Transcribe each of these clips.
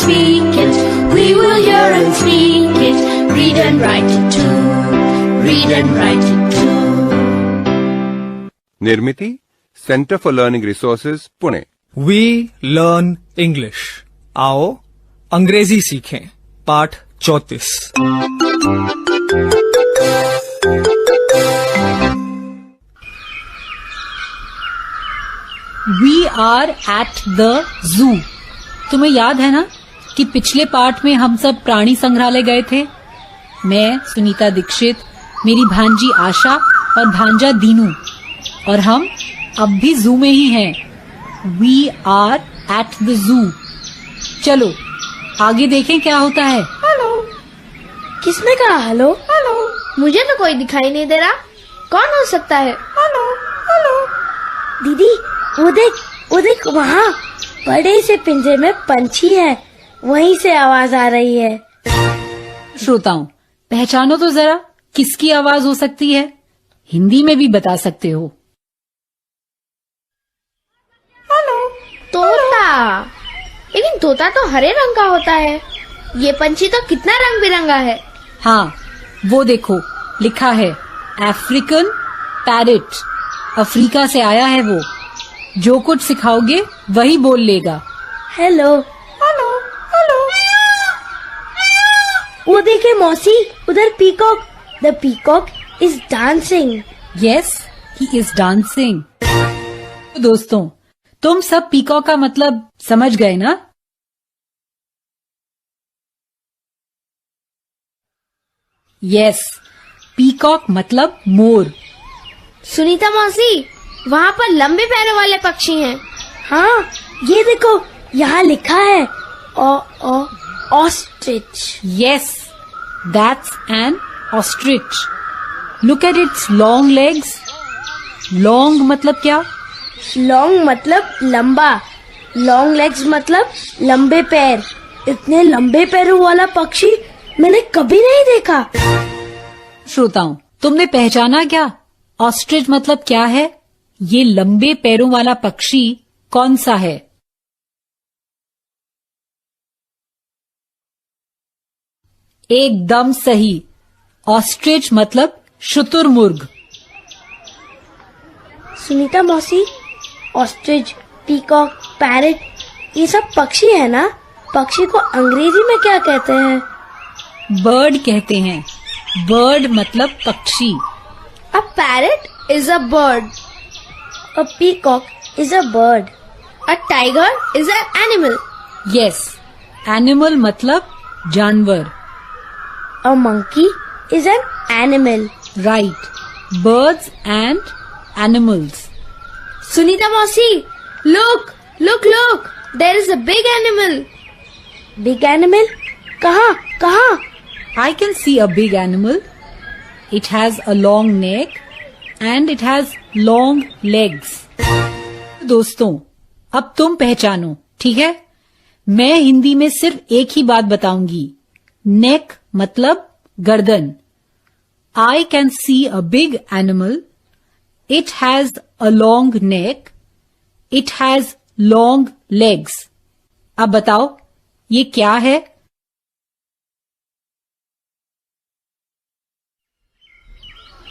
speak it. We will hear and speak it. Read and write it too. Read and write it too. Nirmiti center for learning resources Pune. We learn English. आओ अंग्रेजी सीखें। पाठ 34। We are at the zoo. तुम्हें याद है ना कि पिछले पाठ में हम सब प्राणी संग्रहालय गए थे। मैं सुनीता दीक्षित, मेरी भांजी आशा और भांजा दीनू, और हम अब भी जू में ही हैं। We are at the zoo. चलो आगे देखें क्या होता है। हेलो। किसने कहा हेलो? हेलो। मुझे तो कोई दिखाई नहीं दे रहा। कौन हो सकता है? Hello hello. दीदी वो देख वहाँ बड़े से पिंजरे में पंछी है, वहीं से आवाज आ रही है। श्रोताओं, पहचानो तो जरा किसकी आवाज हो सकती है। हिंदी में भी बता सकते हो। हेलो। तोता। लेकिन तोता तो हरे रंग का होता है। ये पंछी तो कितना रंग बिरंगा है। हाँ, वो देखो लिखा है अफ्रीकन पैरेट। अफ्रीका से आया है वो। जो कुछ सिखाओगे वही बोल लेगा। Hello hello hello. वो देखे मौसी, उधर peacock. The peacock is dancing. Yes, he is dancing. दोस्तों, तुम सब पीकॉक का मतलब समझ गए ना? यस, पीकॉक मतलब मोर। सुनीता मौसी, वहाँ पर लंबे पैरों वाले पक्षी हैं। हाँ, ये देखो यहाँ लिखा है ostrich. Yes, that's an ostrich. Look at its long legs. Long मतलब क्या? लॉन्ग मतलब लंबा, लॉन्ग लेग्स मतलब लंबे पैर। इतने लंबे पैरों वाला पक्षी मैंने कभी नहीं देखा। श्रोताओं, तुमने पहचाना क्या? ऑस्ट्रिच मतलब क्या है? ये लंबे पैरों वाला पक्षी कौन सा है? एकदम सही, ऑस्ट्रिच मतलब शुतुरमुर्ग। सुनीता मौसी, ऑस्ट्रिच, पीकॉक, पैरेट, ये सब पक्षी है ना? पक्षी को अंग्रेजी में क्या कहते हैं? बर्ड कहते हैं। बर्ड मतलब पक्षी। A parrot is a bird. A peacock is a bird. A tiger is an animal. Yes, animal मतलब जानवर। A monkey is an animal. Right, birds and animals. Sunita मौसी, look, look, look, there is a big animal. Big animal? कहाँ? I can see a big animal. It has a long neck and it has long legs. दोस्तों, अब तुम पहचानो, ठीक है? मैं हिंदी में सिर्फ एक ही बात बताऊंगी। नेक मतलब गर्दन। I can see a big animal. It has a long neck. It has long legs. अब बताओ, ये क्या है?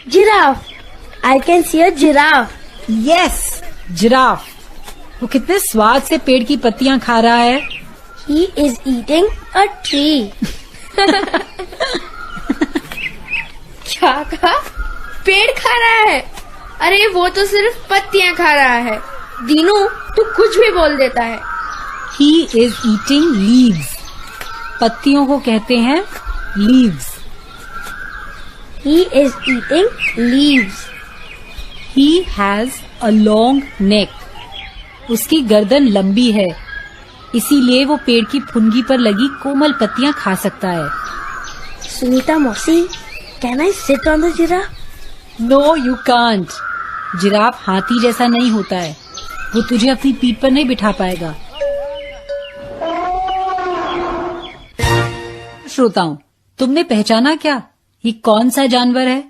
Giraffe. I can see a giraffe. Yes, giraffe. वो कितने स्वाद से पेड़ की पत्तियां खा रहा है। He is eating a tree. क्या कहा? पेड़ खा रहा है? अरे वो तो सिर्फ पत्तियां खा रहा है। दीनू, तू कुछ भी बोल देता है। He is eating leaves. पत्तियों को कहते हैं leaves. He is eating leaves. He has a long neck. उसकी गर्दन लंबी है, इसीलिए वो पेड़ की फुनगी पर लगी कोमल पत्तियां खा सकता है। सुनीता मौसी, can I sit on the giraffe? No, you can't. Giraffe हाथी जैसा नहीं होता है। वो तुझे अपनी पीठ पर नहीं बिठा पाएगा। श्रोताओं, तुमने पहचाना क्या? ये कौन सा जानवर है?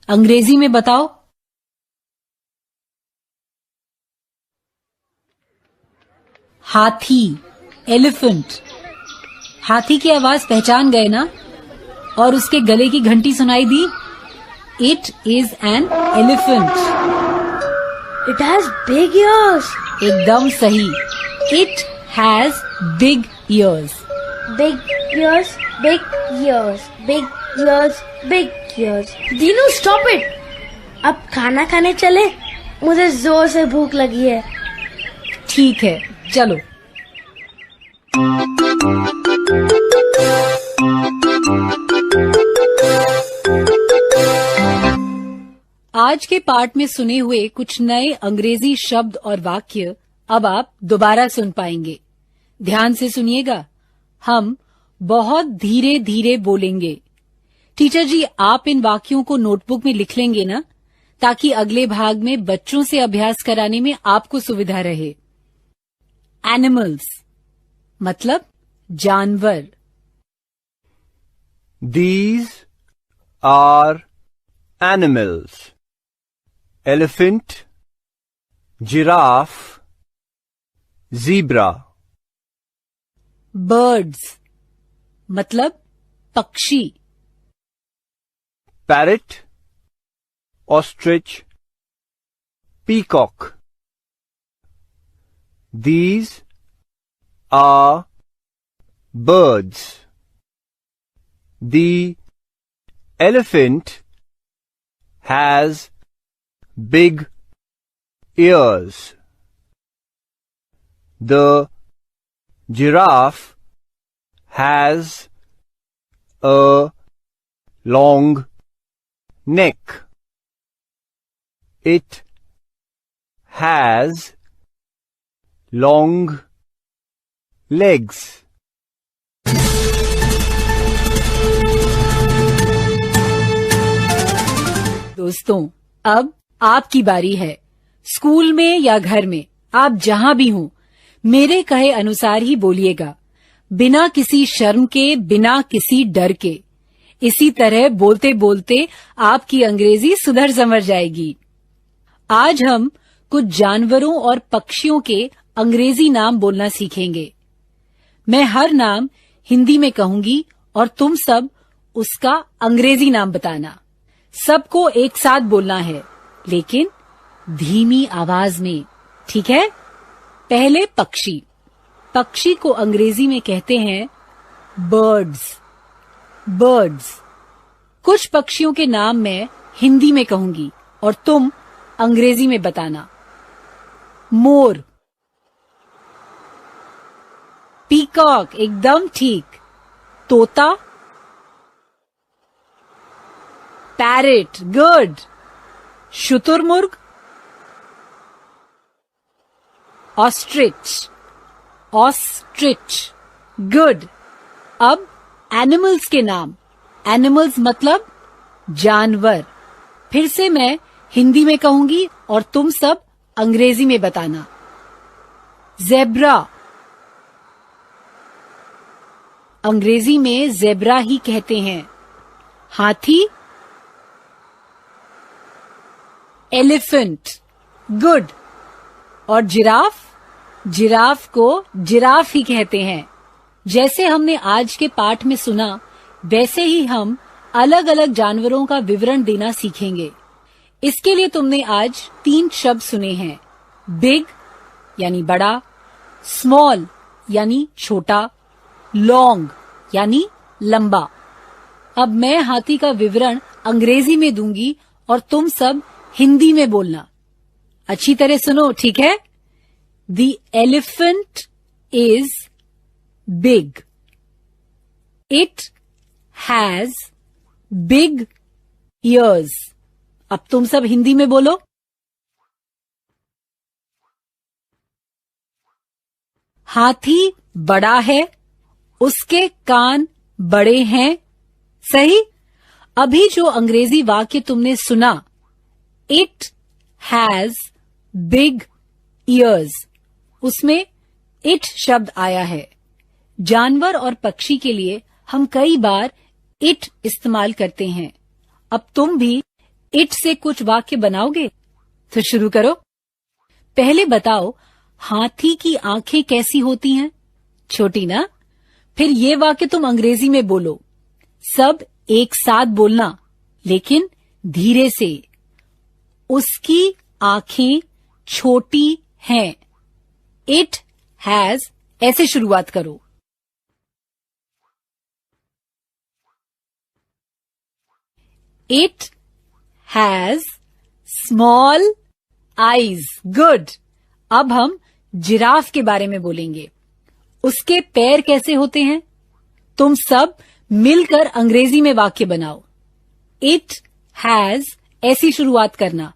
अंग्रेजी में बताओ। हाथी, एलिफेंट। हाथी की आवाज पहचान गए ना? और उसके गले की घंटी सुनाई दी? It is an elephant. It has big ears. एकदम सही। It has big ears. Big ears, big ears, big ears, big ears. Dinu stop it. अब खाना खाने चले? मुझे जोर से भूख लगी है। ठीक है, चलो। आज के पाठ में सुने हुए कुछ नए अंग्रेजी शब्द और वाक्य अब आप दोबारा सुन पाएंगे। ध्यान से सुनिएगा। हम बहुत धीरे धीरे बोलेंगे। टीचर जी, आप इन वाक्यों को नोटबुक में लिख लेंगे ना, ताकि अगले भाग में बच्चों से अभ्यास कराने में आपको सुविधा रहे। एनिमल्स मतलब जानवर। These are animals. Elephant, giraffe, zebra. Birds मतलब पक्षी। Parrot, ostrich, peacock. These are birds. The elephant has big ears. The giraffe has a long neck. It has long legs. दोस्तों, अब आपकी बारी है। स्कूल में या घर में, आप जहां भी हों, मेरे कहे अनुसार ही बोलिएगा, बिना किसी शर्म के, बिना किसी डर के। इसी तरह बोलते बोलते आपकी अंग्रेजी सुधर संवर जाएगी। आज हम कुछ जानवरों और पक्षियों के अंग्रेजी नाम बोलना सीखेंगे। मैं हर नाम हिंदी में कहूंगी और तुम सब उसका अंग्रेजी नाम बताना। सबको एक साथ बोलना है, लेकिन धीमी आवाज में, ठीक है? पहले पक्षी। पक्षी को अंग्रेजी में कहते हैं बर्ड्स। बर्ड्स। कुछ पक्षियों के नाम मैं हिंदी में कहूंगी और तुम अंग्रेजी में बताना। मोर, पीकॉक, एकदम ठीक। तोता, पैरेट, गुड। शुतुरमुर्ग, ऑस्ट्रिच, ऑस्ट्रिच, गुड। अब एनिमल्स के नाम। एनिमल्स मतलब जानवर। फिर से मैं हिंदी में कहूंगी और तुम सब अंग्रेजी में बताना। ज़ेब्रा, अंग्रेजी में ज़ेब्रा ही कहते हैं। हाथी, एलिफेंट, गुड। और जिराफ, जिराफ को जिराफ ही कहते हैं। जैसे हमने आज के पाठ में सुना, वैसे ही हम अलग अलग जानवरों का विवरण देना सीखेंगे। इसके लिए तुमने आज 3 शब्द सुने हैं। बिग यानी बड़ा, स्मॉल यानी छोटा, लॉन्ग यानी लंबा। अब मैं हाथी का विवरण अंग्रेजी में दूंगी और तुम सब हिंदी में बोलना। अच्छी तरह सुनो, ठीक है? The elephant is big. It has big ears. अब तुम सब हिंदी में बोलो। हाथी बड़ा है, उसके कान बड़े हैं। सही। अभी जो अंग्रेजी वाक्य तुमने सुना, It has big ears, उसमें इट शब्द आया है। जानवर और पक्षी के लिए हम कई बार इट इस्तेमाल करते हैं। अब तुम भी इट से कुछ वाक्य बनाओगे? तो शुरू करो। पहले बताओ, हाथी की आंखें कैसी होती हैं? छोटी ना? फिर ये वाक्य तुम अंग्रेजी में बोलो, सब एक साथ बोलना, लेकिन धीरे से। उसकी आंखें छोटी हैं। इट हैज, ऐसे शुरुआत करो। It has small eyes. Good. अब हम जिराफ के बारे में बोलेंगे। उसके पैर कैसे होते हैं? तुम सब मिलकर अंग्रेजी में वाक्य बनाओ। इट हैज, ऐसी शुरुआत करना।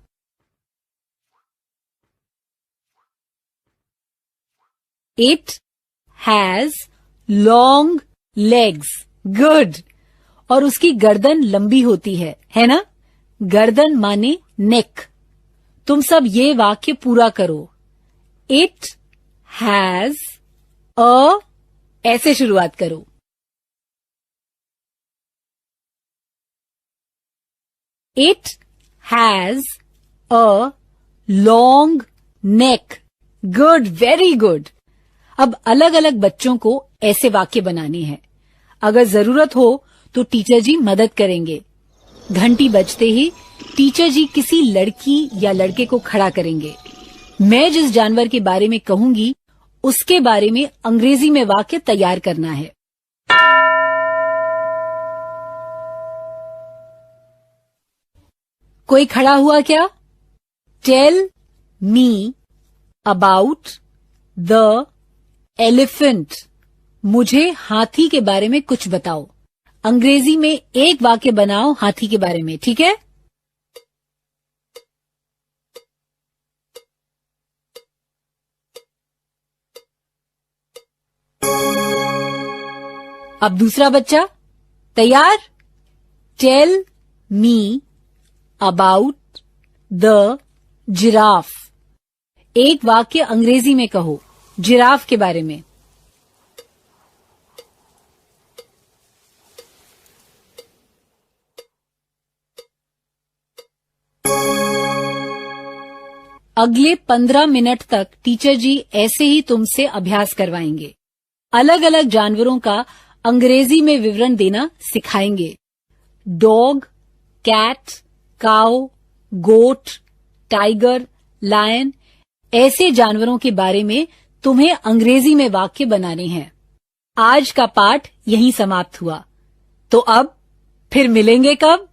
It has long legs. Good. और उसकी गर्दन लंबी होती है ना? गर्दन माने नेक। तुम सब ये वाक्य पूरा करो। इट हैज अ, ऐसे शुरुआत करो। It has a long neck. Good, very good. अब अलग अलग बच्चों को ऐसे वाक्य बनाने हैं। अगर जरूरत हो तो टीचर जी मदद करेंगे। घंटी बजते ही टीचर जी किसी लड़की या लड़के को खड़ा करेंगे। मैं जिस जानवर के बारे में कहूंगी उसके बारे में अंग्रेजी में वाक्य तैयार करना है। कोई खड़ा हुआ क्या? Tell me about the elephant. मुझे हाथी के बारे में कुछ बताओ। अंग्रेजी में एक वाक्य बनाओ हाथी के बारे में, ठीक है? अब दूसरा बच्चा, तैयार? Tell me about the giraffe. एक वाक्य अंग्रेजी में कहो जिराफ के बारे में। अगले 15 मिनट तक टीचर जी ऐसे ही तुमसे अभ्यास करवाएंगे। अलग अलग जानवरों का अंग्रेजी में विवरण देना सिखाएंगे। डॉग, कैट, काऊ, गोट, टाइगर, लायन, ऐसे जानवरों के बारे में तुम्हें अंग्रेजी में वाक्य बनाने हैं। आज का पाठ यहीं समाप्त हुआ। तो अब फिर मिलेंगे कब?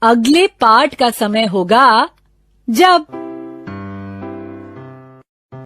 अगले पाठ का समय होगा जब